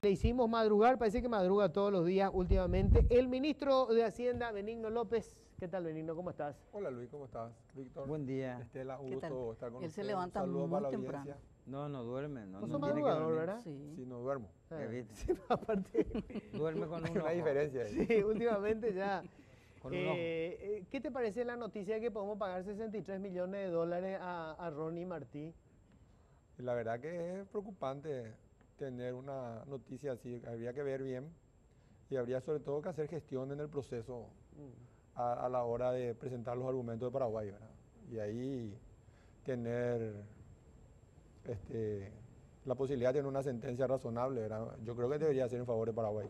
le hicimos madrugar, parece que madruga todos los días últimamente. El ministro de Hacienda, Benigno López. ¿Qué tal, Benigno? ¿Cómo estás? Hola Luis, ¿cómo estás? Víctor. Buen día. Estela, un ¿Qué tal? gusto estar con Él se ustedes. levanta Un saludo muy para la temprano. audiencia. No duerme, no Vos tiene sos que madrugador, dormir. ¿verdad? Sí. Si no duermo. ¿Ya viste? Sí, aparte, Duerme con Hay un una ojo. diferencia ahí. sí, últimamente ya. Con un ojo. ¿Qué te parece la noticia de que podemos pagar 63 millones de dólares a Ronnie Martí? Y la verdad que es preocupante tener una noticia así. Habría que ver bien y habría sobre todo que hacer gestión en el proceso a la hora de presentar los argumentos de Paraguay, ¿verdad? Y ahí tener la posibilidad de tener una sentencia razonable, ¿verdad? Yo creo que debería ser en favor de Paraguay.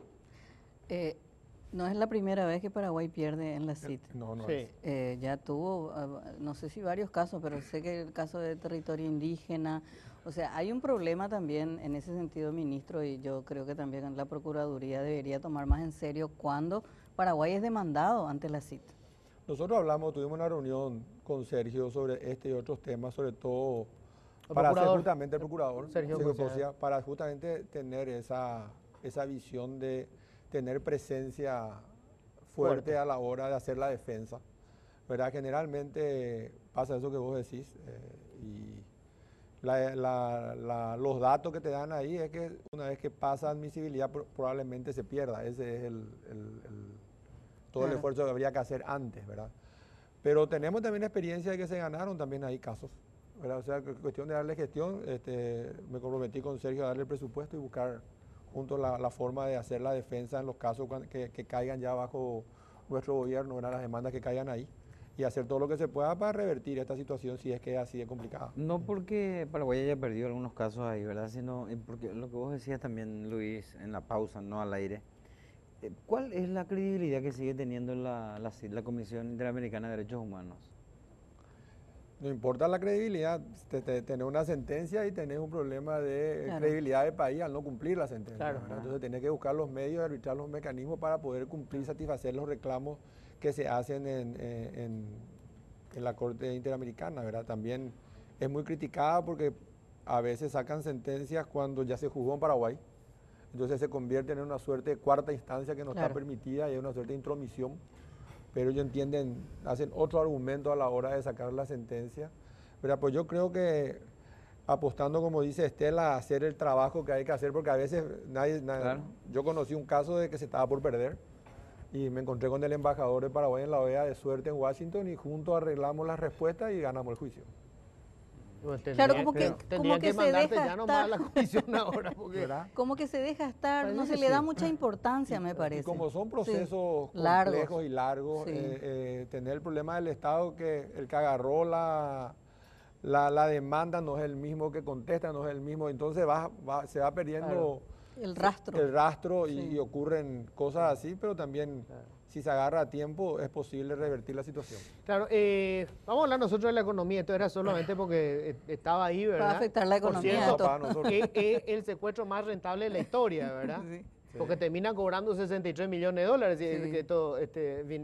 No es la primera vez que Paraguay pierde en la CIT. No, no Sí. es. Ya tuvo, no sé si varios casos, pero sé que el caso de territorio indígena, o sea, hay un problema también en ese sentido, ministro, y yo creo que también la Procuraduría debería tomar más en serio cuando Paraguay es demandado ante la CIT. Nosotros tuvimos una reunión con Sergio sobre este y otros temas, sobre todo El para hacer procurador. justamente el procurador, Sergio Cosia, para justamente tener esa visión de tener presencia fuerte a la hora de hacer la defensa. ¿Verdad? Generalmente pasa eso que vos decís y los datos que te dan ahí es que una vez que pasa admisibilidad probablemente se pierda. Ese es todo el esfuerzo que habría que hacer antes, ¿verdad? Pero tenemos también experiencia de que se ganaron también ahí casos, ¿verdad? O sea, cuestión de darle gestión, me comprometí con Sergio a darle el presupuesto y buscar juntos la forma de hacer la defensa en los casos que caigan ya bajo nuestro gobierno, ¿verdad? Las demandas que caigan ahí, y hacer todo lo que se pueda para revertir esta situación si es que es así de complicada. No porque Paraguay haya perdido algunos casos ahí, ¿verdad? Sino porque lo que vos decías también, Luis, en la pausa, no al aire. ¿Cuál es la credibilidad que sigue teniendo la Comisión Interamericana de Derechos Humanos? No importa la credibilidad, tener una sentencia y tener un problema de credibilidad del país al no cumplir la sentencia. Claro. Entonces tenés que buscar los medios, arbitrar los mecanismos para poder cumplir y satisfacer los reclamos que se hacen en la Corte Interamericana, ¿verdad? También es muy criticada porque a veces sacan sentencias cuando ya se juzgó en Paraguay. Entonces se convierte en una suerte de cuarta instancia que no está permitida y es una suerte de intromisión. Pero ellos hacen otro argumento a la hora de sacar la sentencia. Pero pues yo creo que apostando, como dice Estela, a hacer el trabajo que hay que hacer, porque a veces yo conocí un caso de que se estaba por perder y me encontré con el embajador de Paraguay en la OEA de suerte en Washington y juntos arreglamos las respuestas y ganamos el juicio. Pues Claro, como tendrían que se mandarte deja ya nomás a la estar. comisión ahora. Porque, ¿Verdad? Como que se deja estar, Parece no se que le da sí. mucha importancia, me parece. Y como son procesos Sí, complejos y largos, Sí. tener el problema del Estado que el que agarró la demanda no es el mismo que contesta, no es el mismo, entonces se va perdiendo El rastro. el rastro Sí. y ocurren cosas así, pero también si se agarra a tiempo es posible revertir la situación. Claro, vamos a hablar nosotros de la economía. Esto era solamente porque estaba ahí, ¿verdad? Va a afectar la Por economía cierto, de todo. para nosotros. es el secuestro más rentable de la historia, ¿verdad? Sí. Porque terminan cobrando 63 millones de dólares y Sí. que todo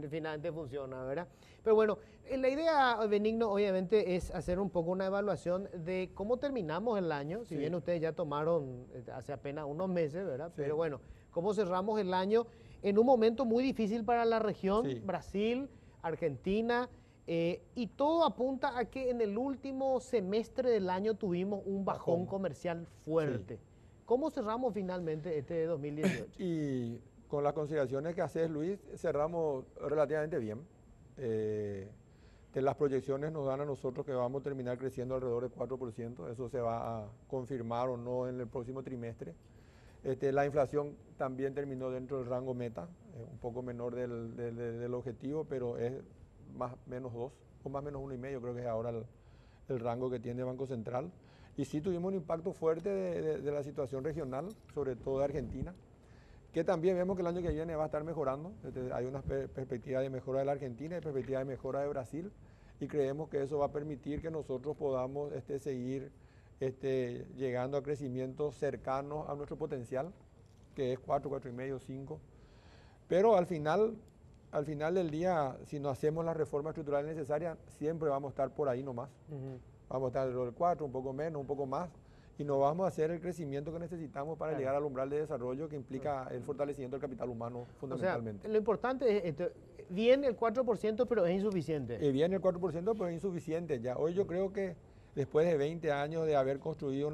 finalmente funciona, ¿verdad? Pero bueno, la idea, Benigno, obviamente es hacer un poco una evaluación de cómo terminamos el año, si bien ustedes ya tomaron hace apenas unos meses, ¿verdad? Sí. Pero bueno, cómo cerramos el año en un momento muy difícil para la región, Sí. Brasil, Argentina, y todo apunta a que en el último semestre del año tuvimos un bajón comercial fuerte. Sí. ¿Cómo cerramos finalmente este 2018? Y con las consideraciones que haces, Luis, cerramos relativamente bien. De las proyecciones nos dan a nosotros que vamos a terminar creciendo alrededor del 4%. Eso se va a confirmar o no en el próximo trimestre. La inflación también terminó dentro del rango meta, un poco menor del objetivo, pero es más menos 2 o más menos 1,5, creo que es ahora el rango que tiene el Banco Central. Y sí tuvimos un impacto fuerte de la situación regional, sobre todo de Argentina, que también vemos que el año que viene va a estar mejorando. Hay una perspectiva de mejora de la Argentina y perspectiva de mejora de Brasil, y creemos que eso va a permitir que nosotros podamos seguir llegando a crecimientos cercanos a nuestro potencial, que es 4, 4,5, 5. Pero al final del día, si no hacemos las reformas estructurales necesarias, siempre vamos a estar por ahí nomás. Vamos a estar alrededor del 4, un poco menos, un poco más. y no vamos a hacer el crecimiento que necesitamos para Claro. llegar al umbral de desarrollo que implica el fortalecimiento del capital humano O sea, fundamentalmente. lo importante es, bien el 4%, pero es insuficiente. Viene el 4%, pero es insuficiente ya. Hoy yo creo que después de 20 años de haber construido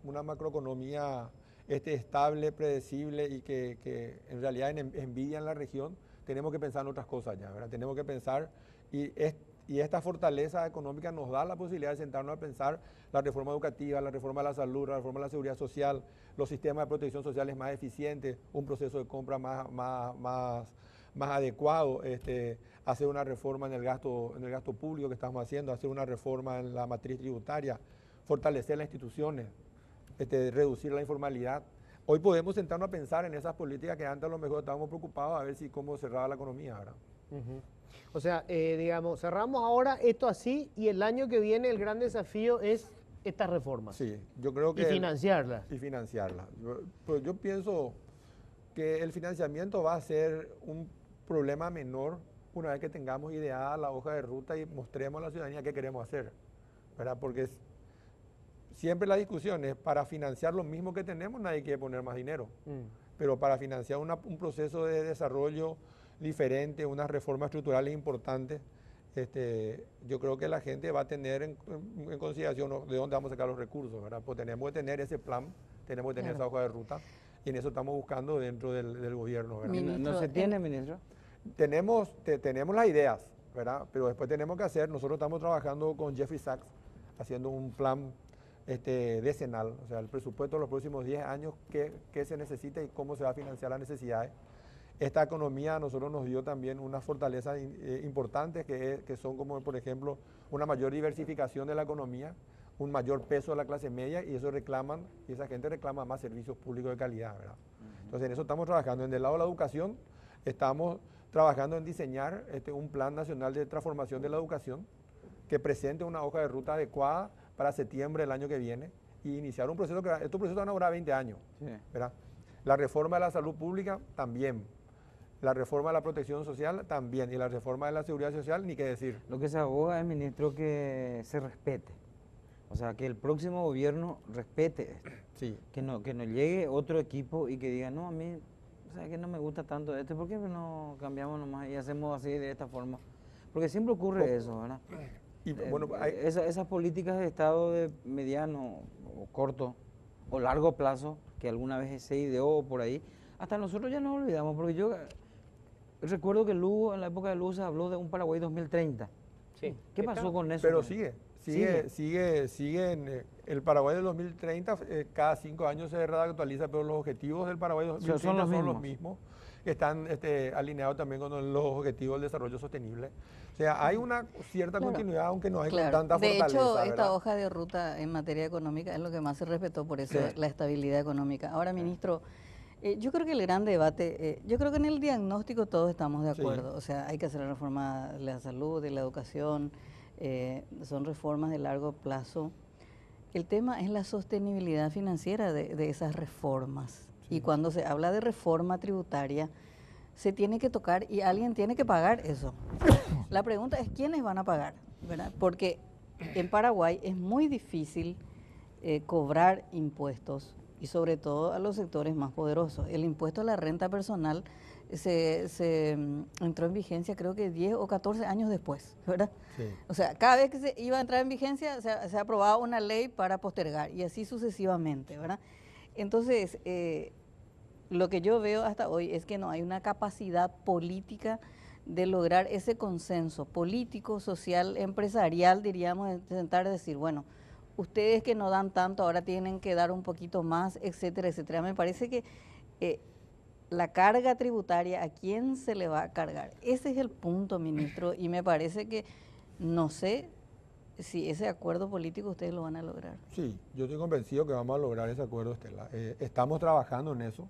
una macroeconomía estable, predecible y que en realidad envidia en la región, tenemos que pensar en otras cosas ya, ¿verdad? Tenemos que pensar y esta fortaleza económica nos da la posibilidad de sentarnos a pensar la reforma educativa, la reforma de la salud, la reforma de la seguridad social, los sistemas de protección sociales más eficientes, un proceso de compra más adecuado, hacer una reforma en el gasto público que estamos haciendo, hacer una reforma en la matriz tributaria, fortalecer las instituciones, reducir la informalidad. Hoy podemos sentarnos a pensar en esas políticas que antes a lo mejor estábamos preocupados a ver si cómo cerraba la economía, ¿verdad? Ujú. O sea, digamos, cerramos ahora esto así y el año que viene el gran desafío es estas reformas. Sí, yo creo que... Y financiarlas. Y financiarlas. Pues yo pienso que el financiamiento va a ser un problema menor una vez que tengamos ideada la hoja de ruta y mostremos a la ciudadanía qué queremos hacer, ¿verdad? Porque siempre la discusión es para financiar lo mismo que tenemos, nadie quiere poner más dinero. Pero para financiar un proceso de desarrollo diferente, unas reformas estructurales importantes, yo creo que la gente va a tener en consideración de dónde vamos a sacar los recursos, ¿verdad? Pues tenemos que tener ese plan, tenemos que tener esa hoja de ruta y en eso estamos buscando dentro del gobierno, ¿verdad? ¿No se tiene, ministro? Tenemos las ideas, ¿verdad? Pero después tenemos que hacer, nosotros estamos trabajando con Jeffrey Sachs, haciendo un plan decenal, o sea, el presupuesto de los próximos 10 años, qué se necesita y cómo se va a financiar las necesidades. Esta economía a nosotros nos dio también unas fortalezas importantes que son como, por ejemplo, una mayor diversificación de la economía, un mayor peso de la clase media y esa gente reclama más servicios públicos de calidad, ¿verdad? Entonces en eso estamos trabajando. En el lado de la educación estamos trabajando en diseñar un plan nacional de transformación de la educación que presente una hoja de ruta adecuada para septiembre del año que viene y iniciar un proceso estos procesos van a durar 20 años, Sí. ¿verdad? La reforma de la salud pública también. La reforma de la protección social también, y la reforma de la seguridad social, ni qué decir. Lo que se aboga es, ministro, que se respete. O sea, que el próximo gobierno respete esto. Sí. Que no llegue otro equipo y que diga, no, a mí, o sea, que no me gusta tanto ¿por qué no cambiamos nomás y hacemos así de esta forma? Porque siempre ocurre eso, ¿verdad? Y bueno, Esas políticas de Estado de mediano o corto o largo plazo que alguna vez se ideó por ahí, hasta nosotros ya nos olvidamos, porque yo recuerdo que Lugo, en la época de Lugo se habló de un Paraguay 2030. Sí. ¿Qué pasó con eso? pero sigue el Paraguay del 2030, cada 5 años se reactualiza, pero los objetivos del Paraguay 2030 son los mismos, que están alineados también con los objetivos del desarrollo sostenible. O sea, hay una cierta continuidad, aunque no hay con tanta fortaleza. De hecho, esta ¿verdad? hoja de ruta en materia económica es lo que más se respetó, por eso Sí. la estabilidad económica. Ahora, ministro, yo creo que el gran debate, yo creo que en el diagnóstico todos estamos de Sí. acuerdo. O sea, hay que hacer la reforma de la salud, de la educación, son reformas de largo plazo. El tema es la sostenibilidad financiera de esas reformas. Sí. Y cuando se habla de reforma tributaria, se tiene que tocar y alguien tiene que pagar eso. La pregunta es quiénes van a pagar, ¿verdad? Porque en Paraguay es muy difícil cobrar impuestos y sobre todo a los sectores más poderosos. El impuesto a la renta personal se entró en vigencia creo que 10 o 14 años después, ¿verdad? Sí. O sea, cada vez que se iba a entrar en vigencia se aprobaba una ley para postergar y así sucesivamente, ¿verdad? Entonces, lo que yo veo hasta hoy es que no hay una capacidad política de lograr ese consenso político, social, empresarial, diríamos, de sentar y decir, bueno, ustedes que no dan tanto ahora tienen que dar un poquito más, etcétera, etcétera. Me parece que la carga tributaria, ¿a quién se le va a cargar? Ese es el punto, ministro, y me parece que no sé si ese acuerdo político ustedes lo van a lograr. Sí, yo estoy convencido que vamos a lograr ese acuerdo, Estela. Estamos trabajando en eso.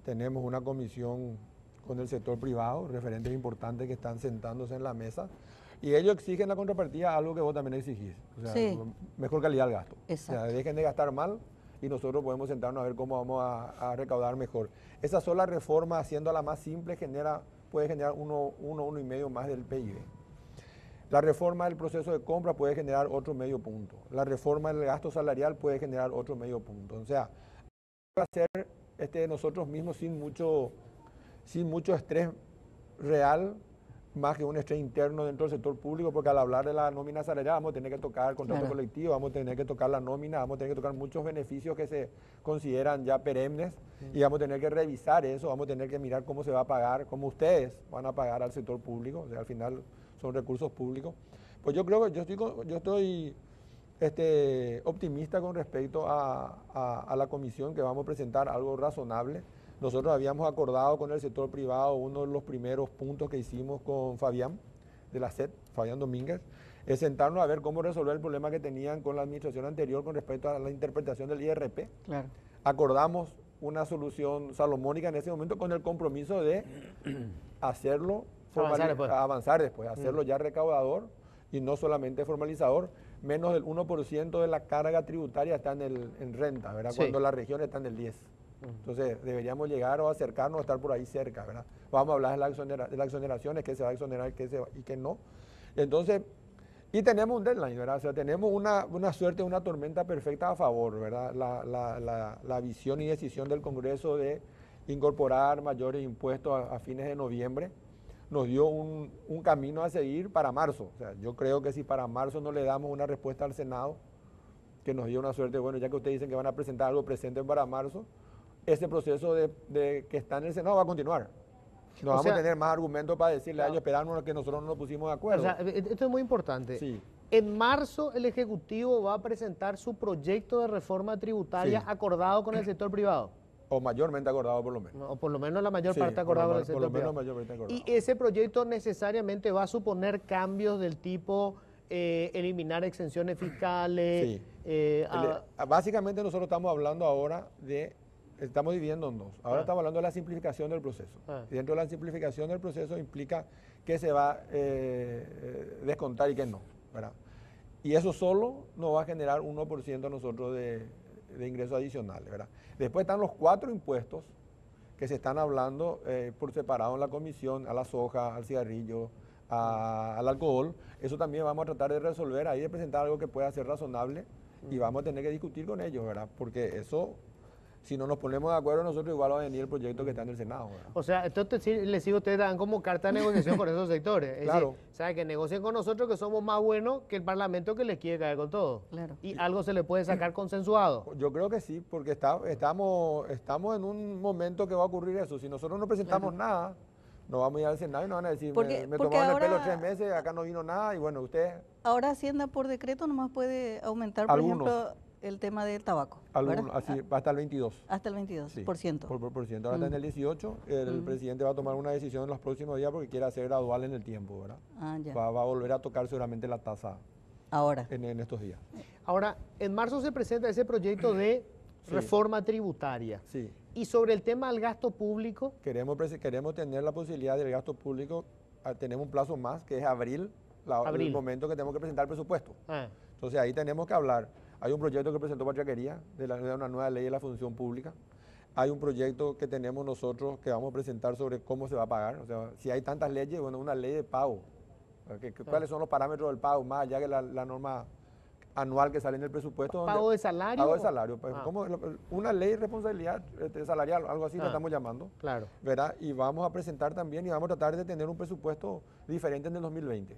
Tenemos una comisión con el sector privado, referentes importantes que están sentándose en la mesa, y ellos exigen la contrapartida, algo que vos también exigís, o sea, Sí. mejor calidad del gasto. Exacto. O sea, dejen de gastar mal y nosotros podemos sentarnos a ver cómo vamos a recaudar mejor. Esa sola reforma, haciéndola más simple, puede generar 1,5 más del PIB. La reforma del proceso de compra puede generar otro medio punto. La reforma del gasto salarial puede generar otro medio punto. O sea, va a ser nosotros mismos sin mucho estrés real, más que un estrés interno dentro del sector público, porque al hablar de la nómina salarial vamos a tener que tocar el contrato colectivo, vamos a tener que tocar la nómina, vamos a tener que tocar muchos beneficios que se consideran ya perennes y vamos a tener que revisar eso, vamos a tener que mirar cómo se va a pagar, cómo ustedes van a pagar al sector público, o sea, al final son recursos públicos. Pues yo creo que yo estoy optimista con respecto a la comisión, que vamos a presentar algo razonable. Nosotros habíamos acordado con el sector privado, uno de los primeros puntos que hicimos con Fabián de la SED, Fabián Domínguez, es sentarnos a ver cómo resolver el problema que tenían con la administración anterior con respecto a la interpretación del IRP. Claro. Acordamos una solución salomónica en ese momento con el compromiso de hacerlo, avanzar después, hacerlo ya recaudador y no solamente formalizador. Menos del 1% de la carga tributaria está en renta, ¿verdad? Sí. Cuando la región está en el 10%. Entonces, deberíamos llegar o acercarnos a estar por ahí cerca, ¿verdad? Vamos a hablar de las exoneraciones, qué se va a exonerar y qué no. Entonces, y tenemos un deadline, ¿verdad? O sea, tenemos una suerte, una tormenta perfecta a favor, ¿verdad? La visión y decisión del Congreso de incorporar mayores impuestos a fines de noviembre nos dio un camino a seguir para marzo. O sea, yo creo que si para marzo no le damos una respuesta al Senado, que nos dio una suerte, bueno, ya que ustedes dicen que van a presentar algo presente para marzo, ese proceso de que está en el Senado va a continuar. No vamos a tener más argumentos para decirle a ellos, esperarnos que nosotros no nos pusimos de acuerdo. O sea, esto es muy importante. Sí. En marzo el Ejecutivo va a presentar su proyecto de reforma tributaria acordado con el sector privado. O mayormente acordado por lo menos. O por lo menos la mayor parte acordada con el sector privado. Mayormente acordado. Y ese proyecto necesariamente va a suponer cambios del tipo eliminar exenciones fiscales. Sí. Básicamente nosotros estamos hablando ahora estamos dividiendo en dos. Ahora estamos hablando de la simplificación del proceso. Y dentro de la simplificación del proceso implica que se va a descontar y que no, ¿verdad? Y eso solo nos va a generar 1% a nosotros de ingresos adicionales, ¿verdad? Después están los 4 impuestos que se están hablando por separado en la comisión, a la soja, al cigarrillo, al alcohol. Eso también vamos a tratar de resolver ahí, de presentar algo que pueda ser razonable y vamos a tener que discutir con ellos, ¿verdad? Porque eso, si no nos ponemos de acuerdo nosotros, igual va a venir el proyecto que está en el Senado, ¿verdad? O sea, entonces les digo, ustedes dan como carta de negociación con esos sectores. Es claro. decir, o sea, que negocien con nosotros, que somos más buenos que el Parlamento, que les quiere caer con todo. Claro. Y algo se le puede sacar consensuado. Yo creo que sí, porque estamos en un momento que va a ocurrir eso. Si nosotros no presentamos nada, nos vamos a ir al Senado y nos van a decir, me tomaron el pelo 3 meses, acá no vino nada, y bueno, usted... Ahora Hacienda por decreto nomás puede aumentar, por ejemplo, el tema del tabaco. Algunos, así, hasta el 22. Hasta el 22%. Sí, por ciento. Ahora está en el 18, el presidente va a tomar una decisión en los próximos días porque quiere hacer gradual en el tiempo, ¿verdad? Ya. Va a volver a tocar seguramente la tasa ahora en estos días. Ahora, en marzo se presenta ese proyecto de reforma tributaria. Sí. Y sobre el tema del gasto público. Queremos tener la posibilidad del gasto público, tenemos un plazo más, que es abril, el momento que tenemos que presentar el presupuesto. Entonces ahí tenemos que hablar. Hay un proyecto que presentó Patriaquería de una nueva ley de la función pública. Hay un proyecto que tenemos nosotros que vamos a presentar sobre cómo se va a pagar. O sea, si hay tantas leyes, bueno, una ley de pago. ¿Cuáles son los parámetros del pago? Más allá que la norma anual que sale en el presupuesto. ¿Pago de salario? Pago de salario. Pues, una ley de responsabilidad salarial, algo así le estamos llamando. Claro. ¿Verdad? Y vamos a presentar también y vamos a tratar de tener un presupuesto diferente en el 2020.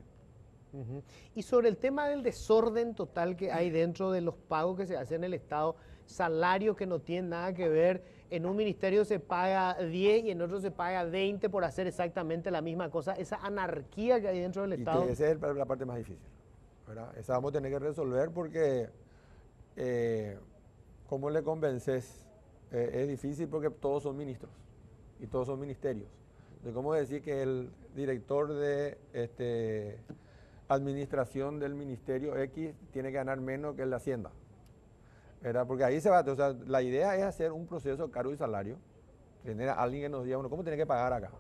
Y sobre el tema del desorden total que hay dentro de los pagos que se hacen en el Estado, salarios que no tienen nada que ver, en un ministerio se paga 10 y en otro se paga 20 por hacer exactamente la misma cosa, esa anarquía que hay dentro del Estado. Y esa es la parte más difícil, ¿verdad? Esa vamos a tener que resolver porque, ¿cómo le convences? Es difícil porque todos son ministros y todos son ministerios. Entonces, ¿cómo decir que el director de administración del ministerio X tiene que ganar menos que el de Hacienda? ¿Verdad? Porque ahí se va, o sea, la idea es hacer un proceso de cargo y salario, tener a alguien que nos diga, bueno, ¿cómo tiene que pagar acá?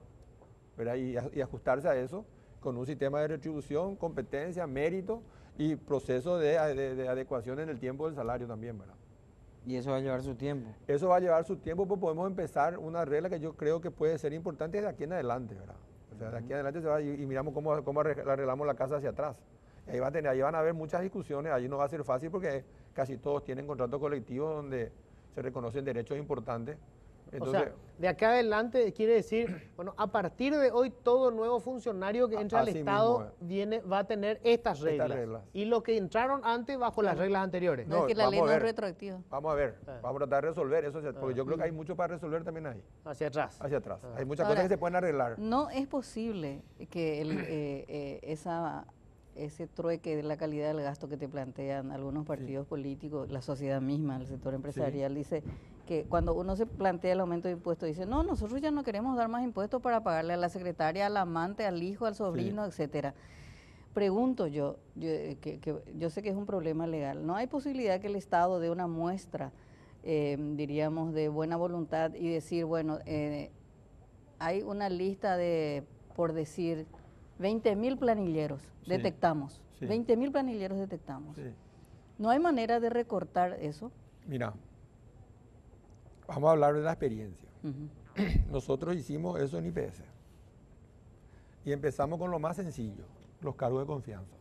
¿Verdad? Y ajustarse a eso con un sistema de retribución, competencia, mérito y proceso de adecuación en el tiempo del salario también, ¿verdad? Y eso va a llevar su tiempo. Eso va a llevar su tiempo, pues podemos empezar una regla que yo creo que puede ser importante de aquí en adelante, ¿verdad? O O sea, de aquí adelante se va y miramos cómo arreglamos la casa hacia atrás. Y ahí van a haber muchas discusiones, ahí no va a ser fácil porque casi todos tienen contratos colectivos donde se reconocen derechos importantes. Entonces, o sea, de acá adelante quiere decir, bueno, a partir de hoy todo nuevo funcionario que entra al así Estado mismo va a tener estas reglas. Y los que entraron antes bajo las reglas anteriores. No, es que la vamos ley a no es ver. retroactiva. Vamos a ver, vamos a tratar de resolver eso, porque yo creo que hay mucho para resolver también ahí, Hacia atrás. hacia atrás. Hay muchas Ahora, cosas que se pueden arreglar. No es posible que ese trueque de la calidad del gasto que te plantean algunos partidos políticos, la sociedad misma, el sector empresarial, dice que cuando uno se plantea el aumento de impuestos, dice, no, nosotros ya no queremos dar más impuestos para pagarle a la secretaria, al amante, al hijo, al sobrino, etcétera. Pregunto yo sé que es un problema legal, ¿no hay posibilidad que el Estado dé una muestra, diríamos, de buena voluntad y decir, bueno, hay una lista de, por decir, 20.000 planilleros detectamos, 20.000 planilleros detectamos. Sí. ¿No hay manera de recortar eso? Mira, vamos a hablar de la experiencia. Nosotros hicimos eso en IPS y empezamos con lo más sencillo, los cargos de confianza.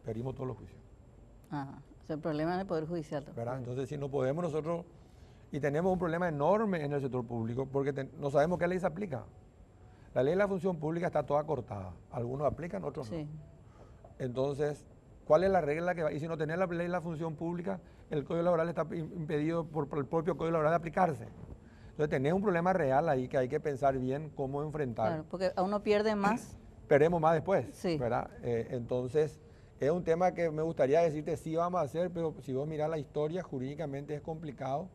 Perdimos todos los juicios. Ajá. O sea, el problema en el Poder Judicial. ¿Verdad? Entonces, si no podemos nosotros, y tenemos un problema enorme en el sector público, porque no sabemos qué ley se aplica. La ley de la función pública está toda cortada. Algunos aplican, otros no. Entonces, ¿cuál es la regla que va? Y si no tenés la ley de la función pública, el Código Laboral está impedido por el propio Código Laboral de aplicarse. Entonces, tenés un problema real ahí que hay que pensar bien cómo enfrentar. Claro, porque a uno pierde más. Perdemos más después, Sí. ¿verdad? Entonces, es un tema que me gustaría decirte sí vamos a hacer, pero si vos mirás la historia, jurídicamente es complicado.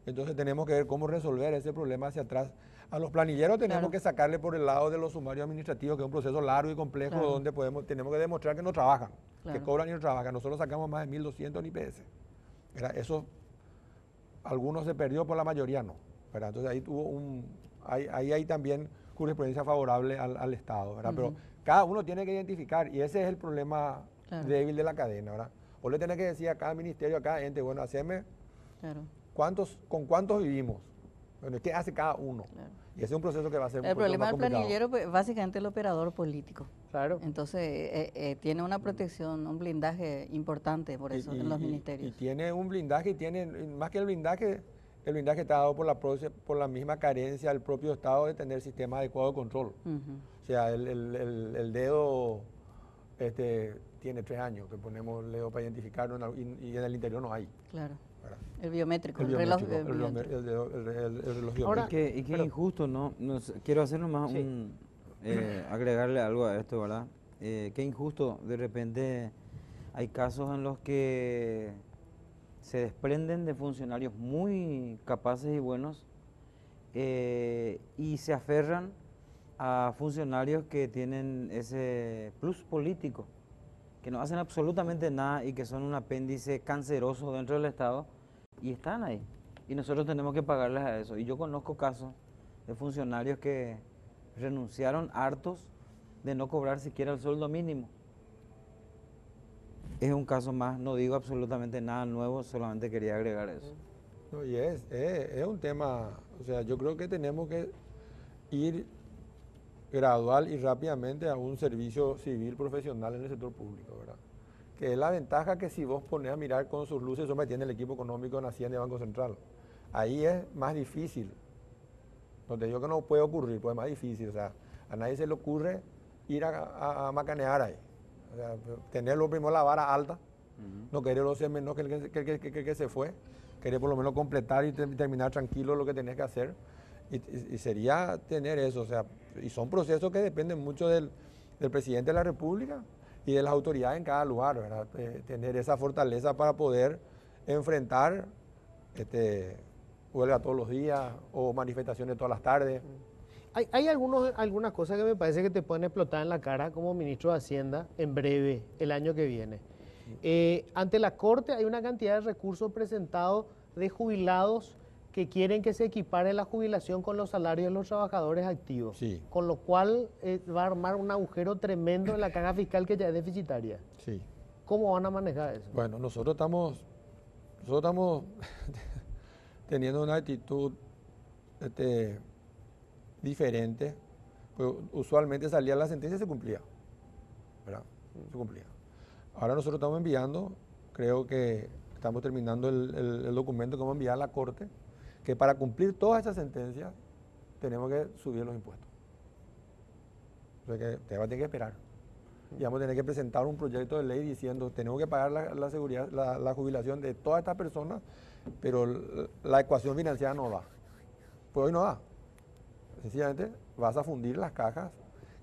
Entonces, tenemos que ver cómo resolver ese problema hacia atrás. A los planilleros tenemos que sacarle por el lado de los sumarios administrativos, que es un proceso largo y complejo, donde tenemos que demostrar que no trabajan, que cobran y no trabajan. Nosotros sacamos más de 1.200 en IPS. Eso, algunos se perdió, por la mayoría no. ¿Verdad? Entonces ahí hay también jurisprudencia favorable al Estado, ¿verdad? Pero cada uno tiene que identificar, y ese es el problema débil de la cadena, ¿verdad? O le tenés que decir a cada ministerio, a cada ente, bueno, haceme con cuántos vivimos. Bueno, ¿qué hace cada uno? Y ese es un proceso que va a ser el problema del planillero, pues, básicamente el operador político. Claro. entonces tiene una protección, un blindaje importante por eso en los ministerios. Y tiene un blindaje, y tiene, más que el blindaje está dado por la misma carencia del propio Estado de tener sistema adecuado de control. O sea, el dedo tiene 3 años que ponemos el dedo para identificarlo, y en el interior no hay. Claro. ¿Verdad? El biométrico, El reloj reloj biométrico. Ahora, Y que injusto, ¿no? Quiero hacer nomás agregarle algo a esto, ¿verdad? Qué injusto, de repente hay casos en los que se desprenden de funcionarios muy capaces y buenos y se aferran a funcionarios que tienen ese plus político, que no hacen absolutamente nada y que son un apéndice canceroso dentro del Estado, y están ahí. Y nosotros tenemos que pagarles a eso. Y yo conozco casos de funcionarios que renunciaron hartos de no cobrar siquiera el sueldo mínimo. Es un caso más, no digo absolutamente nada nuevo, solamente quería agregar eso. No, y es un tema, o sea, yo creo que tenemos que ir gradual y rápidamente a un servicio civil profesional en el sector público, ¿verdad? Que es la ventaja que si vos pones a mirar con sus luces, eso me tiene el equipo económico en Hacienda y Banco Central. Ahí es más difícil. No te digo que no puede ocurrir, pues es más difícil. O sea, a nadie se le ocurre ir a macanear ahí. O sea, tenerlo primero la vara alta, no quererlo ser menos que el que se fue, querer por lo menos completar y terminar tranquilo lo que tenés que hacer. Y sería tener eso, o sea, y son procesos que dependen mucho del presidente de la República y de las autoridades en cada lugar, ¿verdad? Tener esa fortaleza para poder enfrentar huelga todos los días o manifestaciones todas las tardes. Hay algunas cosas que me parece que te pueden explotar en la cara como ministro de Hacienda en breve, el año que viene. Ante la Corte hay una cantidad de recursos presentados de jubilados que quieren que se equipare la jubilación con los salarios de los trabajadores activos. Sí. Con lo cual va a armar un agujero tremendo en la caja fiscal que ya es deficitaria. Sí. ¿Cómo van a manejar eso? Bueno, nosotros estamos teniendo una actitud diferente, Pues usualmente salía la sentencia y se cumplía, ¿verdad? Se cumplía. Ahora nosotros estamos enviando, creo que estamos terminando el documento que vamos a enviar a la Corte, que para cumplir todas esas sentencias tenemos que subir los impuestos. O sea que te va a tener que esperar. Y vamos a tener que presentar un proyecto de ley diciendo tenemos que pagar la seguridad, la jubilación de todas estas personas, pero la ecuación financiera no da. Pues hoy no da. Sencillamente vas a fundir las cajas,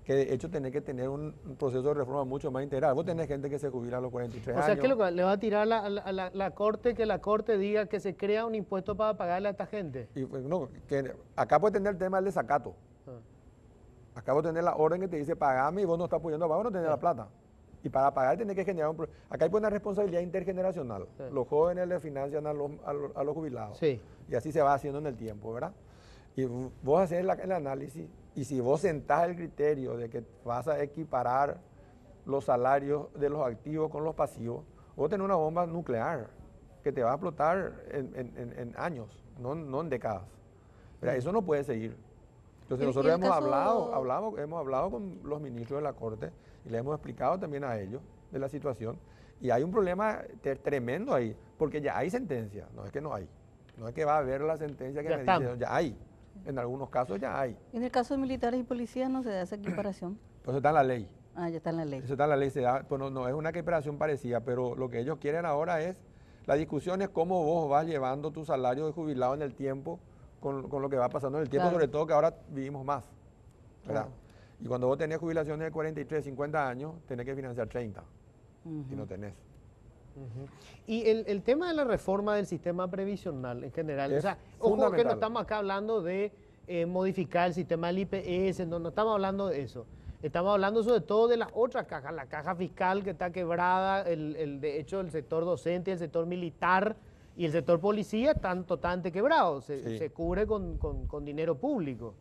que de hecho tenés que tener un proceso de reforma mucho más integral. Vos tenés gente que se jubila a los 43 años. O sea, ¿qué le va a tirar la Corte que la Corte diga que se crea un impuesto para pagarle a esta gente? Y, pues, no, que acá puede tener el tema del desacato. Acá vos tenés la orden que te dice pagame y vos no estás pudiendo pagar, no tenés la plata. Y para pagar tenés que generar un... Acá hay una responsabilidad intergeneracional. Sí. Los jóvenes le financian a los jubilados. Sí. Y así se va haciendo en el tiempo, ¿verdad? Y vos haces el análisis y si vos sentás el criterio de que vas a equiparar los salarios de los activos con los pasivos, vos tenés una bomba nuclear que te va a explotar en años, no en décadas. ¿Verdad? Eso no puede seguir. Entonces nosotros hemos hablado con los ministros de la Corte y les hemos explicado también a ellos de la situación. Y hay un problema tremendo ahí, porque ya hay sentencia, no es que no hay. No es que va a haber la sentencia que me dice, ya hay. En algunos casos ya hay. En el caso de militares y policías no se da esa equiparación. Pues eso está en la ley. Ah, ya está en la ley. Eso está en la ley, se da, pues no es una equiparación parecida, pero lo que ellos quieren ahora es, la discusión es cómo vos vas llevando tu salario de jubilado en el tiempo con lo que va pasando en el tiempo, Claro. sobre todo que ahora vivimos más, ¿verdad? Claro. Y cuando vos tenés jubilaciones de 43, 50 años, tenés que financiar 30, Ujú. y no tenés. Y el tema de la reforma del sistema previsional en general, Es o sea, ojo que fundamental. no estamos acá hablando de modificar el sistema del IPS, no estamos hablando de eso. Estamos hablando sobre todo de las otras cajas, la caja fiscal que está quebrada, de hecho el sector docente, el sector militar y el sector policía están totalmente quebrados, Sí. se cubre con dinero público,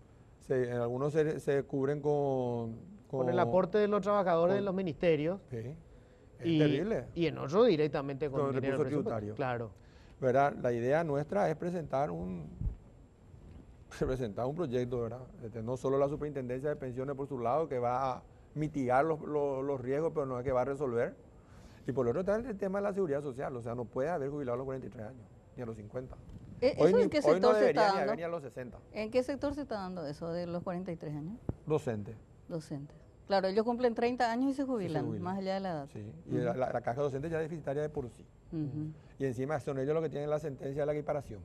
En algunos se cubren con el aporte de los trabajadores de con- los ministerios Sí, es y, terrible. y en otros directamente con Con dinero recurso del presupuesto. tributario. Claro. ¿Verdad? La idea nuestra es presentar un proyecto, ¿verdad? No solo la superintendencia de pensiones por su lado, que va a mitigar los riesgos, pero no es que va a resolver. Y por el otro está el tema de la seguridad social, o sea, no puede haber jubilado a los 43 años, ni a los 50. ¿Eso en qué Hoy sector no se debería está ni dando? haber ni a los 60. ¿En qué sector se está dando eso de los 43 años? Docente. Docentes. Claro, ellos cumplen 30 años y se Sí, jubilan, se jubilan. más allá de la edad. Sí. Y la caja docente ya es deficitaria de por sí. Ujú, Y encima son ellos los que tienen la sentencia de la equiparación.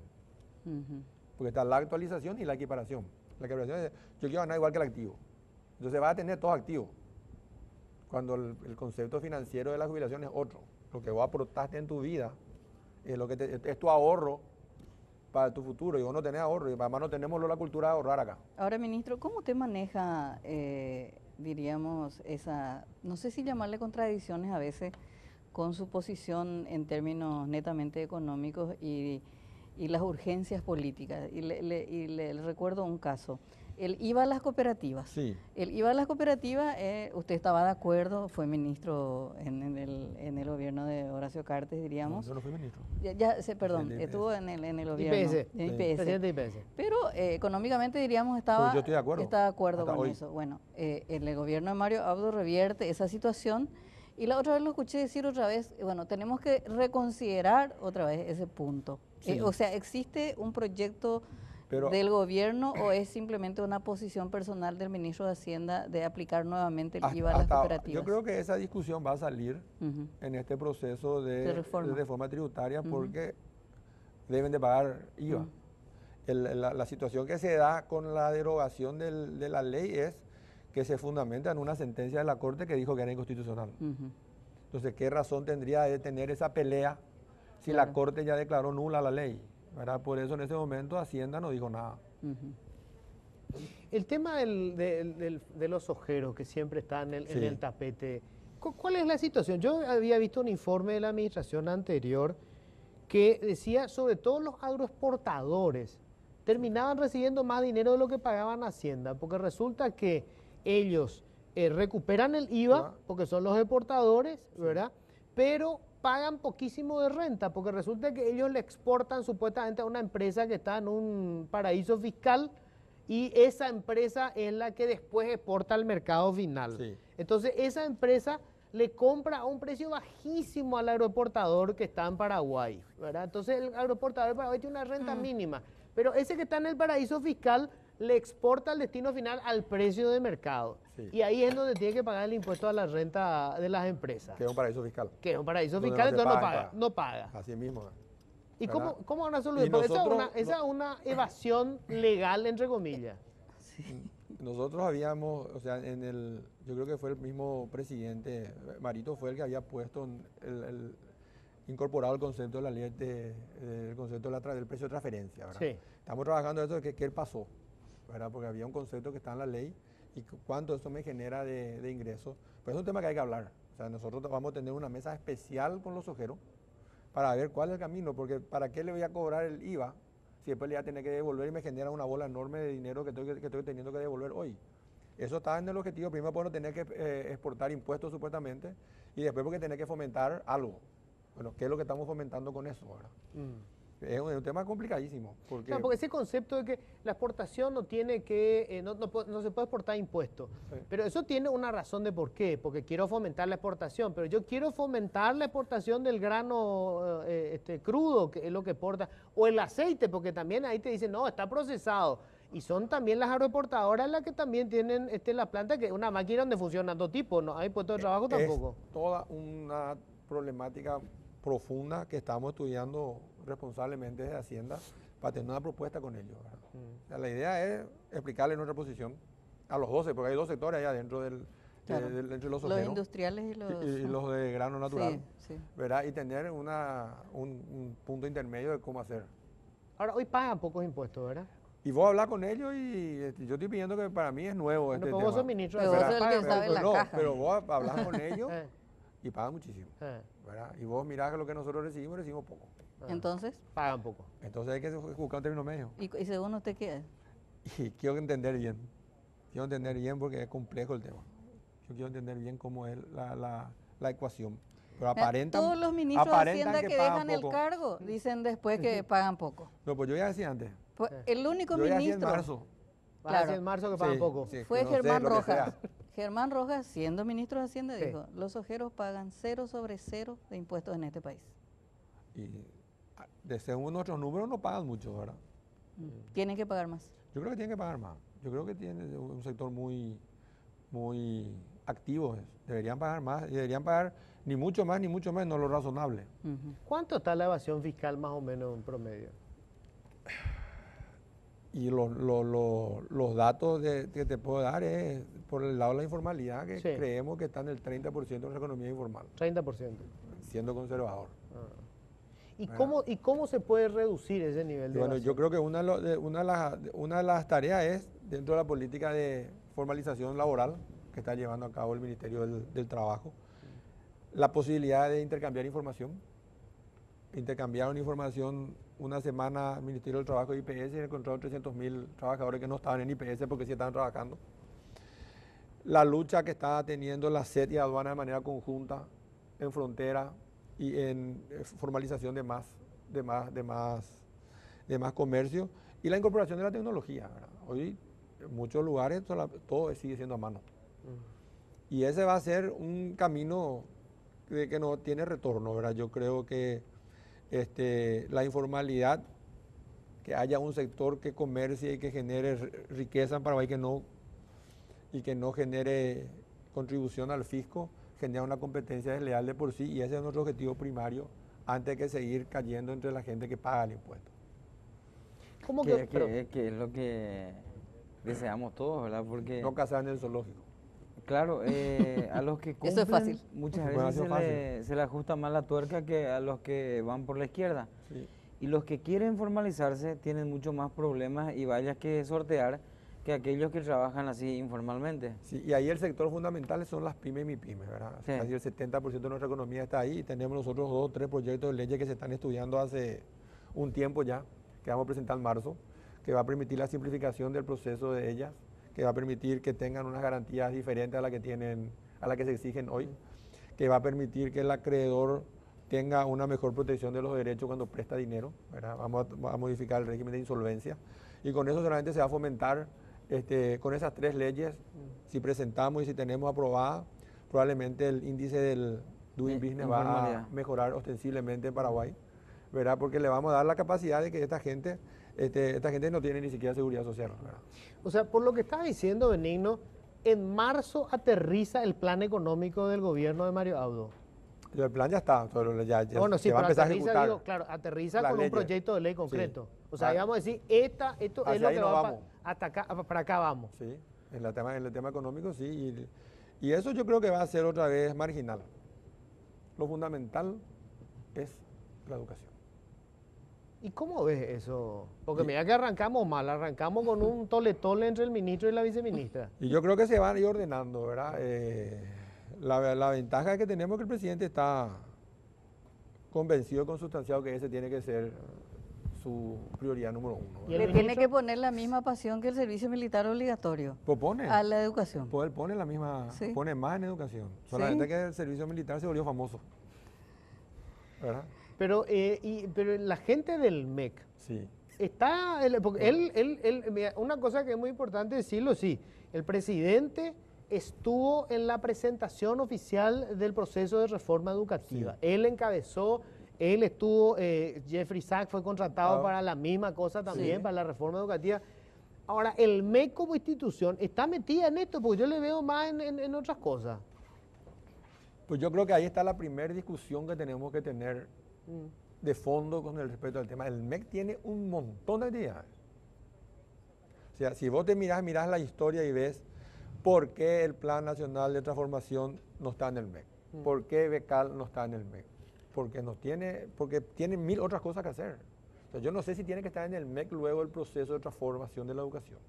ujú. Porque está la actualización y la equiparación. La equiparación es, yo quiero ganar igual que el activo. Entonces va a tener todos activos. Cuando el concepto financiero de la jubilación es otro. Lo que vos aportaste en tu vida es, es tu ahorro para tu futuro. Y vos no tenés ahorro. Y además no tenemos la cultura de ahorrar acá. Ahora, ministro, ¿cómo usted maneja, diríamos, esa, no sé si llamarle contradicciones a veces, con su posición en términos netamente económicos y las urgencias políticas? Y le recuerdo un caso. El IVA a las cooperativas. Sí. El IVA a las cooperativas, usted estaba de acuerdo, fue ministro en el gobierno de Horacio Cartes, diríamos. Yo no fui ministro. Perdón, Presidente estuvo en el gobierno. IPS, en sí. IPS. Presidente IPS. Pero económicamente, diríamos, estaba, Yo estoy de acuerdo. está de acuerdo Hasta con hoy. eso. Bueno, en el gobierno de Mario Abdo revierte esa situación y la otra vez lo escuché decir otra vez, bueno, tenemos que reconsiderar otra vez ese punto. Sí. O sea, ¿existe un proyecto Pero- del gobierno o es simplemente una posición personal del ministro de Hacienda de aplicar nuevamente el IVA a las cooperativas? Yo creo que esa discusión va a salir Ujú. en este proceso De de reforma. reforma tributaria Ujú. porque deben de pagar IVA. Ujú. La situación que se da con la derogación de la ley es que se fundamenta en una sentencia de la Corte que dijo que era inconstitucional. Ujú. Entonces, ¿qué razón tendría de tener esa pelea si Claro. la Corte ya declaró nula la ley? ¿Verdad? Por eso en ese momento Hacienda no dijo nada. Ujú. El tema de los ojeros que siempre están en Sí. el tapete, ¿cuál es la situación? Yo había visto un informe de la administración anterior que decía sobre todo los agroexportadores terminaban recibiendo más dinero de lo que pagaban Hacienda, porque resulta que ellos recuperan el IVA, Claro. porque son los exportadores, ¿verdad? Pero pagan poquísimo de renta, porque resulta que ellos le exportan supuestamente a una empresa que está en un paraíso fiscal y esa empresa es la que después exporta al mercado final. Sí. Entonces esa empresa le compra a un precio bajísimo al agroexportador que está en Paraguay, ¿verdad? Entonces el agroexportador de Paraguay tiene una renta mínima, pero ese que está en el paraíso fiscal le exporta al destino final al precio de mercado. Sí. Y ahí es donde tiene que pagar el impuesto a la renta de las empresas. Que es un paraíso fiscal. Que es un paraíso Donde fiscal, no se entonces no paga paga, impuesto. no paga. Así mismo. ¿Y ¿verdad? cómo van a solucionar? Y Porque esa nosotros- es una evasión legal, entre comillas. Nosotros habíamos, o sea, yo creo que fue el mismo presidente, Marito fue el que había puesto incorporado el concepto de la ley, el concepto del precio de transferencia, ¿verdad? Sí. Estamos trabajando eso de qué pasó, ¿verdad? Porque había un concepto que está en la ley y cuánto eso me genera de ingresos. Pues es un tema que hay que hablar. O sea, nosotros vamos a tener una mesa especial con los ojeros para ver cuál es el camino, porque ¿para qué le voy a cobrar el IVA si después le voy a tener que devolver y me genera una bola enorme de dinero que estoy teniendo que devolver hoy? Eso está en el objetivo, primero por no tener que exportar impuestos supuestamente, y después porque tener que fomentar algo. Bueno, ¿qué es lo que estamos fomentando con eso, verdad? Es un tema complicadísimo. Porque, Claro, porque ese concepto de que la exportación no tiene que, no se puede exportar impuestos. Sí. Pero eso tiene una razón de por qué, porque quiero fomentar la exportación, pero yo quiero fomentar la exportación del grano crudo, que es lo que exporta, o el aceite, porque también ahí te dicen, no, está procesado. Y son también las agroexportadoras las que también tienen la planta, que es una máquina donde funcionan dos tipos, no hay puestos de trabajo tampoco. Es toda una problemática profunda que estamos estudiando responsablemente desde Hacienda para tener una propuesta con ellos, ¿verdad? O sea, la idea es explicarle nuestra posición a los 12, porque hay dos sectores allá dentro Claro. entre los Los ojeros industriales y los... y los de grano natural, Sí, sí. ¿verdad? Y tener un punto intermedio de cómo hacer. Ahora, hoy pagan pocos impuestos, ¿verdad? Y vos hablas con ellos y yo estoy pidiendo que para mí es nuevo Bueno, este pero vos tema. sos ministro de Pero vos Hacienda, sos el que pagan sabe la no, caja. pero vos hablas con ellos Eh, y pagan muchísimo, eh, ¿verdad? Y vos mirás que lo que nosotros recibimos poco. Entonces, pagan poco. Entonces hay que buscar un término medio. y según usted, ¿qué es? Y quiero entender bien. Quiero entender bien porque es complejo el tema. Yo quiero entender bien cómo es la ecuación. Pero aparentan, Todos los ministros de aparentan Hacienda que pagan dejan el poco. cargo dicen después que pagan poco. No, pues yo ya decía antes. Pues, el único Yo ya decía en ministro marzo. Vas Claro. a decir en marzo que pagan Sí, poco. sí, fue no sé, Germán lo que Rojas. sea. Germán Rojas, siendo ministro de Hacienda, Sí. dijo, los ojeros pagan 0 sobre 0 de impuestos en este país. Y según nuestros números no pagan mucho, ¿verdad? Tienen que pagar más. Yo creo que tienen que pagar más. Yo creo que tiene un sector muy activo. Deberían pagar más. Y deberían pagar ni mucho más, no lo razonable. Ujú. ¿Cuánto está la evasión fiscal más o menos en promedio? Y los datos que te puedo dar es por el lado de la informalidad, que Sí. creemos que está en el 30% de la economía informal, 30%. siendo conservador. ¿Y cómo se puede reducir ese nivel Y de bueno, evasión? yo creo que una de las tareas es, dentro de la política de formalización laboral que está llevando a cabo el Ministerio del Trabajo, la posibilidad de intercambiar información. Intercambiaron información una semana el Ministerio del Trabajo y IPS y encontraron 300.000 trabajadores que no estaban en IPS porque sí estaban trabajando. La lucha que está teniendo la SET y aduana de manera conjunta en frontera y en formalización de más comercio y la incorporación de la tecnología, ¿verdad? Hoy en muchos lugares todo sigue siendo a mano. Y ese va a ser un camino que no tiene retorno, ¿verdad? Yo creo que la informalidad, que haya un sector que comercie y que genere riqueza en Paraguay y que no genere contribución al fisco, genera una competencia desleal de por sí, y ese es nuestro objetivo primario antes que seguir cayendo entre la gente que paga el impuesto. ¿Cómo Que pero- es lo que deseamos todos, ¿verdad? Porque, No cazar en el zoológico. claro, a los que cumplen, Eso es fácil. muchas Bueno, veces eso es se le ajusta más la tuerca que a los que van por la izquierda. Sí. Y los que quieren formalizarse tienen mucho más problemas y vallas que sortear que aquellos que trabajan así informalmente. Sí, y ahí el sector fundamental son las pymes y MIPYMES, ¿verdad? Sí. Casi el 70% de nuestra economía está ahí y tenemos nosotros 2 o 3 proyectos de leyes que se están estudiando hace un tiempo ya, que vamos a presentar en marzo, que va a permitir la simplificación del proceso de ellas, que va a permitir que tengan unas garantías diferentes a las que se exigen hoy, que va a permitir que el acreedor tenga una mejor protección de los derechos cuando presta dinero, ¿verdad? Vamos a modificar el régimen de insolvencia y con eso solamente se va a fomentar Con esas 3 leyes, si presentamos y si tenemos aprobada, probablemente el índice del Doing Business va a informalidad. mejorar ostensiblemente en Paraguay, ¿verdad? Porque le vamos a dar la capacidad de que esta gente no tiene ni siquiera seguridad social, ¿verdad? O sea, por lo que estaba diciendo Benigno, en marzo aterriza el plan económico del gobierno de Mario Audo. El plan ya está, pero ya Bueno, sí, se va a pero empezar a aterriza, ejecutar. digo, claro, aterriza las con leyes. un proyecto de ley concreto. Sí. O sea, Ah. ahí vamos a decir, esto es Hacia lo ahí que nos va vamos. hasta acá, para acá vamos. Sí, en el tema económico sí, y eso yo creo que va a ser otra vez marginal. Lo fundamental es la educación. ¿Y cómo ves eso? Porque mira que arrancamos mal, arrancamos con un tole-tole entre el ministro y la viceministra. Y yo creo que se van a ir ordenando, ¿verdad? La ventaja que tenemos es que el presidente está convencido, consustanciado que ese tiene que ser su prioridad número 1. ¿Y el Le tiene ministro? que poner la misma pasión que el servicio militar obligatorio Propone. a la educación. Pues él pone la misma, Sí. pone más en educación. Sí. Solamente que el servicio militar se volvió famoso. ¿Verdad? Pero la gente del MEC, Sí. porque mira, una cosa que es muy importante decirlo, sí, el presidente estuvo en la presentación oficial del proceso de reforma educativa. Sí. Él encabezó, él estuvo, Jeffrey Sachs fue contratado Ah. para la misma cosa también, Sí. para la reforma educativa. Ahora, el MEC como institución está metida en esto, porque yo le veo más en otras cosas. Pues yo creo que ahí está la primera discusión que tenemos que tener de fondo con el respecto al tema. El MEC tiene un montón de actividades. O sea, si vos te mirás la historia y ves por qué el Plan Nacional de Transformación no está en el MEC, por qué Becal no está en el MEC, porque tiene 1000 otras cosas que hacer. O sea, yo no sé si tiene que estar en el MEC luego el proceso de transformación de la educación,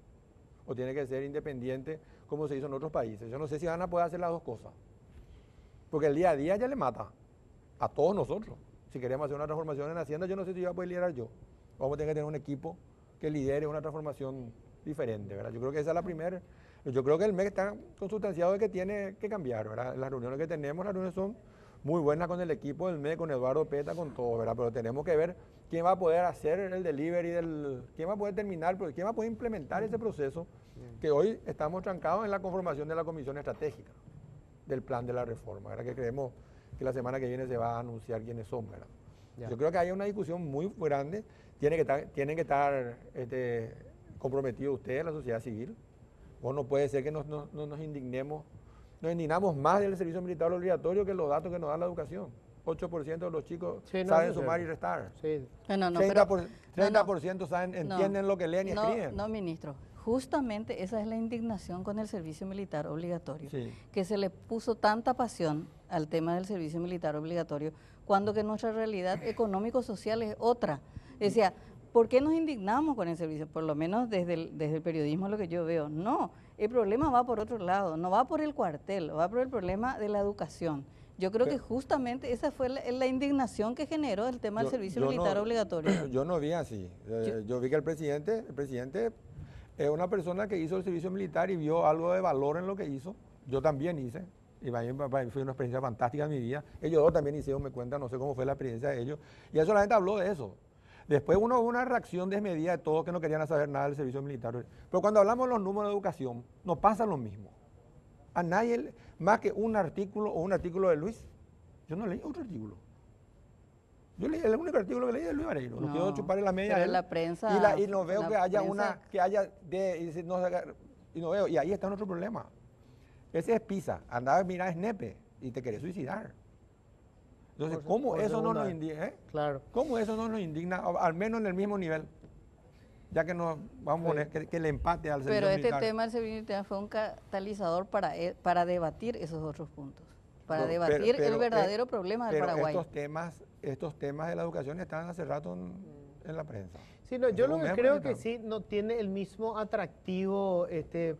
o tiene que ser independiente como se hizo en otros países. Yo no sé si van a poder hacer las dos cosas, porque el día a día ya le mata a todos nosotros. Si queremos hacer una transformación en Hacienda, yo no sé si voy a poder liderar yo. Vamos a tener que tener un equipo que lidere una transformación diferente, ¿verdad? Yo creo que esa es la primera. Yo creo que el MEC está consustanciado de que tiene que cambiar, ¿verdad? Las reuniones que tenemos, las reuniones son muy buenas con el equipo del MEC, con Eduardo Peta, con todo, ¿verdad? Pero tenemos que ver quién va a poder hacer el delivery, quién va a poder terminar, quién va a poder implementar ese proceso que hoy estamos trancados en la conformación de la comisión estratégica del plan de la reforma, ¿verdad? Que creemos que la semana que viene se va a anunciar quiénes son, ¿verdad? Ya. Yo creo que hay una discusión muy grande, tienen que estar comprometidos ustedes, la sociedad civil. Vos no puede ser que nos indignamos más del servicio militar obligatorio que los datos que nos da la educación. 8% de los chicos Sí, no, saben eso es sumar y cierto. restar. Sí. No, 30% saben, entienden lo que leen y escriben. No, ministro. Justamente esa es la indignación con el servicio militar obligatorio. Sí. Que se le puso tanta pasión al tema del servicio militar obligatorio, cuando que nuestra realidad económico-social es otra. Decía, ¿por qué nos indignamos con el servicio? Por lo menos desde el periodismo lo que yo veo. No, el problema va por otro lado, no va por el cuartel, va por el problema de la educación. Yo creo que justamente esa fue la indignación que generó el tema del servicio militar obligatorio. Yo no vi así. Yo vi que el presidente es una persona que hizo el servicio militar y vio algo de valor en lo que hizo. Yo también hice. Y fue una experiencia fantástica en mi vida. Ellos dos también hicieron, me cuenta, no sé cómo fue la experiencia de ellos. Y él solamente habló de eso. Después hubo una reacción desmedida de todos que no querían saber nada del servicio militar. Pero cuando hablamos de los números de educación, no pasa lo mismo. A nadie, más que un artículo o un artículo de Luis, yo no leí otro artículo. Yo leí el único artículo que leí de Luis Vareiro. No quiero chuparle la media pero a él. la prensa, y no veo la que haya prensa- y no veo. Y ahí está nuestro problema. Ese es PISA. Andaba a mirar SNEPE y te querés suicidar. Entonces, ¿cómo por eso no segunda nos vez. indigna? Claro. ¿Cómo eso no nos indigna? Al menos en el mismo nivel. Ya que nos vamos a poner que le empate al servicio Pero este militar. tema del servicio militar fue un catalizador para debatir esos otros puntos, para No, debatir pero, el verdadero problema del pero Paraguay. estos temas de la educación están hace rato en la prensa. Sí, no, yo Hace lo un que mes creo por ahí que sí no tiene el mismo atractivo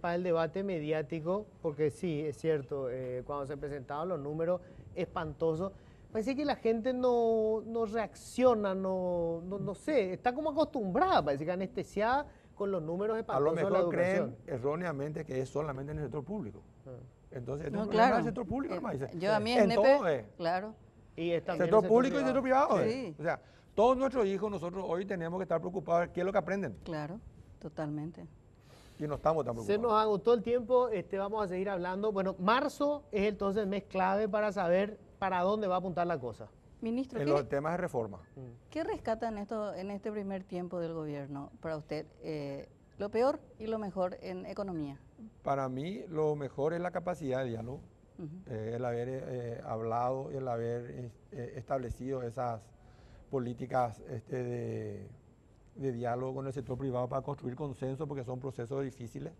para el debate mediático, porque sí, es cierto, cuando se presentaban los números espantosos, parece que la gente no reacciona, no sé, está como acostumbrada, parece que anestesiada con los números A lo espantosos de la mejor creen educación. erróneamente que es solamente en el sector público. Ah. Entonces, No, el problema claro. del sector público, nomás dice. Yo a mí En SNEPE, todo es. claro. Y es también el Sector público y sector privado. Sí. O sea, todos nuestros hijos, nosotros hoy tenemos que estar preocupados de qué es lo que aprenden. Claro, totalmente. y no estamos tan Se nos preocupados. agotó el tiempo, vamos a seguir hablando. Bueno, marzo es entonces el mes clave para saber para dónde va a apuntar la cosa. Ministro, En los temas de reforma. ¿qué rescata en este primer tiempo del gobierno para usted? Lo peor y lo mejor en economía. Para mí lo mejor es la capacidad de diálogo, Ujú. el haber hablado y el haber establecido esas políticas de diálogo con el sector privado para construir consenso, porque son procesos difíciles,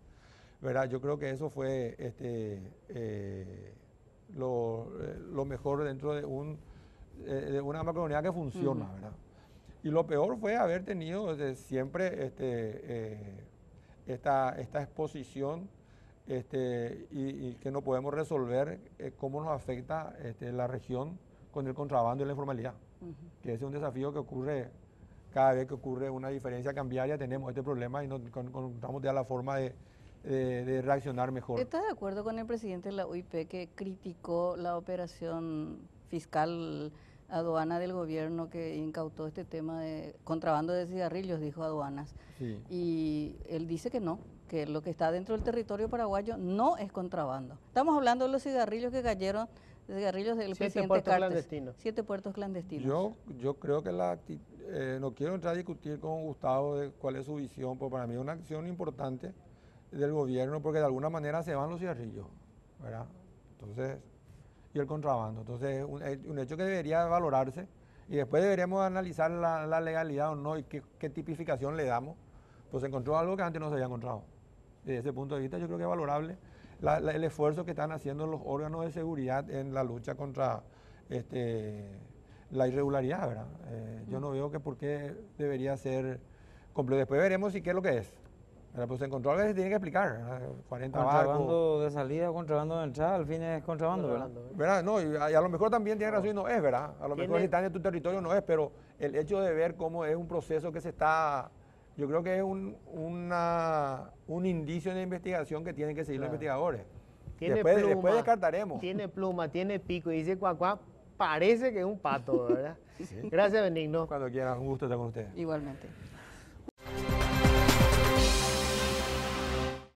¿verdad? Yo creo que eso fue lo mejor dentro de una macroeconomía que funciona, ¿verdad? Y lo peor fue haber tenido desde siempre esta exposición y que no podemos resolver cómo nos afecta la región con el contrabando y la informalidad, que ese es un desafío que ocurre cada vez que ocurre una diferencia cambiaria, tenemos este problema y no encontramos ya la forma de reaccionar mejor. ¿Estás de acuerdo con el presidente de la UIP que criticó la operación fiscal aduana del gobierno que incautó este tema de contrabando de cigarrillos, dijo aduanas? Sí. Y él dice que no, que lo que está dentro del territorio paraguayo no es contrabando. Estamos hablando de los cigarrillos que cayeron, de cigarrillos del 7 presidente puertos Cartes. clandestinos. 7 puertos clandestinos. Yo creo que no quiero entrar a discutir con Gustavo de cuál es su visión, pero para mí es una acción importante del gobierno porque de alguna manera se van los cigarrillos, ¿verdad? Entonces, y el contrabando. Entonces, un hecho que debería valorarse y después deberíamos analizar la legalidad o no y qué tipificación le damos. Pues se encontró algo que antes no se había encontrado. Desde ese punto de vista yo creo que es valorable el esfuerzo que están haciendo los órganos de seguridad en la lucha contra la irregularidad, ¿verdad? Yo no veo que por qué debería ser completo. Después veremos si qué es lo que es. ¿Verdad? Pues se encontró algo que se tiene que explicar, ¿verdad? 40 barcos. Contrabando de salida, contrabando de entrada, al fin es contrabando, ¿verdad? ¿Verdad? No, y a lo mejor también tiene razón y no es, ¿verdad? A lo mejor Tiene- si está en tu territorio no es, pero el hecho de ver cómo es un proceso que se está, yo creo que es un indicio de investigación que tienen que seguir los Claro. investigadores. Tiene Después pluma, descartaremos. Tiene pluma, tiene pico y dice cuacuá, parece que es un pato, ¿verdad? Gracias, Benigno. Cuando quieran, un gusto estar con ustedes. Igualmente.